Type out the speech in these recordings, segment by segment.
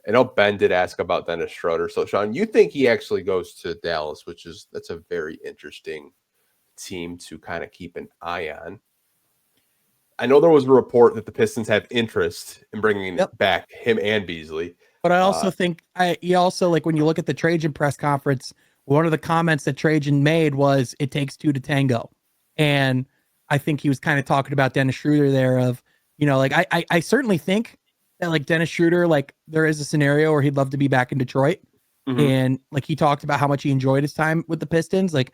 I know Ben did ask about Dennis Schroder. So, Sean, you think he actually goes to Dallas, that's a very interesting team to kind of keep an eye on. I know there was a report that the Pistons have interest in bringing back him and Beasley. But I also think he also, like, when you look at the Trajan press conference, one of the comments that Trajan made was it takes two to tango. And I think he was kind of talking about Dennis Schroder there of, like, I certainly think that, like, Dennis Schroder, like, there is a scenario where he'd love to be back in Detroit. Mm-hmm. And like, he talked about how much he enjoyed his time with the Pistons. Like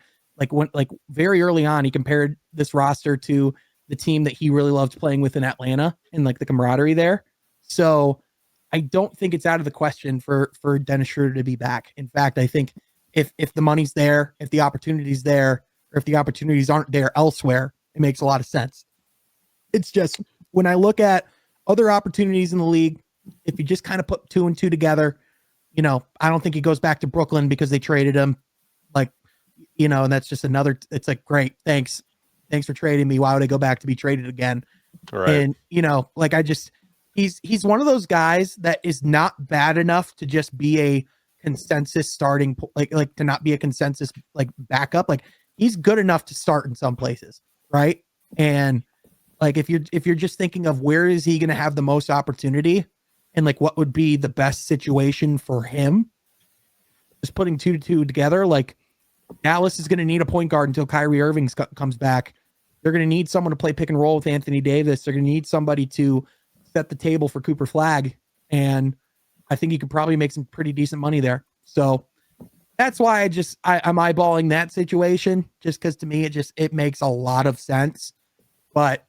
very early on, he compared this roster to the team that he really loved playing with in Atlanta and like the camaraderie there. So I don't think it's out of the question for Dennis Schroder to be back. In fact, I think if the money's there, if the opportunity's there, or if the opportunities aren't there elsewhere, it makes a lot of sense. It's just when I look at other opportunities in the league, if you just kind of put 2 and 2 together, I don't think he goes back to Brooklyn because they traded him. Like, and that's just another, it's like, great, thanks for trading me. Why would I go back to be traded again? Right. And, like, he's one of those guys that is not bad enough to just be a consensus starting, like to not be a consensus, like, backup. Like, he's good enough to start in some places. Right. And like, if you're just thinking of where is he going to have the most opportunity and like what would be the best situation for him, just putting 2 to 2 together, like, Dallas is going to need a point guard until Kyrie Irving comes back. They're going to need someone to play pick and roll with Anthony Davis. They're going to need somebody to set the table for Cooper Flagg. And I think you could probably make some pretty decent money there. So that's why I'm eyeballing that situation, just because to me, it makes a lot of sense. But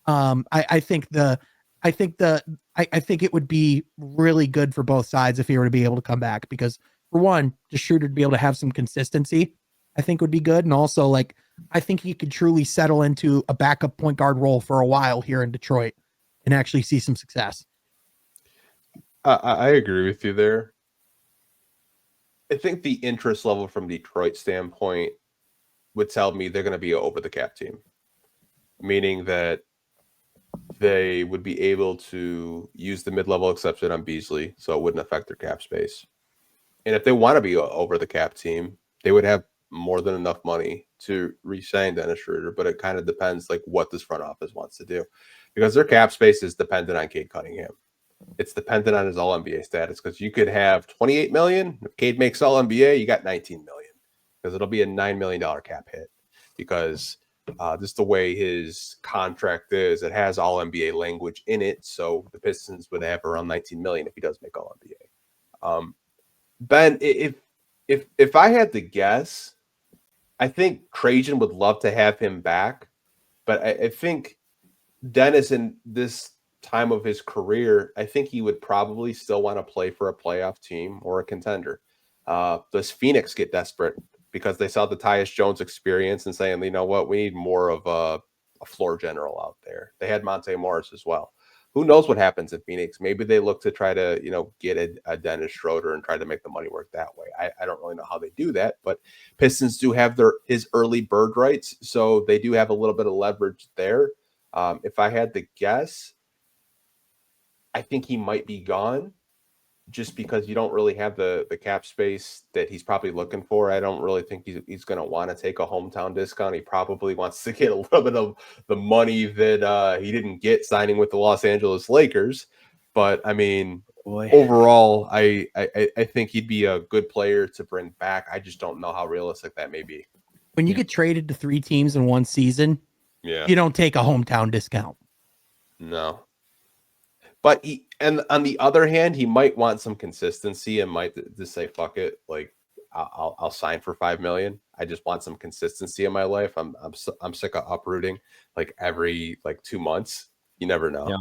I think it would be really good for both sides if he were to be able to come back, because for one, just Schroeder to be able to have some consistency, I think would be good. And also, like, I think he could truly settle into a backup point guard role for a while here in Detroit and actually see some success. I agree with you there. I think the interest level from Detroit standpoint would tell me they're going to be an over the cap team, meaning that they would be able to use the mid-level exception on Beasley, so it wouldn't affect their cap space. And if they want to be an over the cap team, they would have more than enough money to re-sign Dennis Schroder, but it kind of depends like what this front office wants to do, because their cap space is dependent on Cade Cunningham. It's dependent on his All-NBA status, because you could have $28 million. If Cade makes All-NBA, you got $19 million, because it'll be a $9 million cap hit, because just the way his contract is, it has All-NBA language in it. So the Pistons would have around $19 million if he does make All-NBA. Ben, if I had to guess, I think Trajan would love to have him back, but I think Dennis, in this time of his career, I think he would probably still want to play for a playoff team or a contender. Does Phoenix get desperate because they saw the Tyus Jones experience and saying, you know what, we need more of a floor general out there? They had Monte Morris as well. Who knows what happens in Phoenix? Maybe they look to try to, get a Dennis Schroder and try to make the money work that way. I don't really know how they do that, but Pistons do have his early bird rights, so they do have a little bit of leverage there. If I had to guess, I think he might be gone, just because you don't really have the cap space that he's probably looking for. I don't really think he's going to want to take a hometown discount. He probably wants to get a little bit of the money that he didn't get signing with the Los Angeles Lakers. But I mean, overall, I think he'd be a good player to bring back. I just don't know how realistic that may be. When you get traded to 3 teams in one season, you don't take a hometown discount. No. But and on the other hand, he might want some consistency and might just say, "Fuck it, like I'll sign for $5 million. I just want some consistency in my life. I'm sick of uprooting like every 2 months. You never know." Yeah.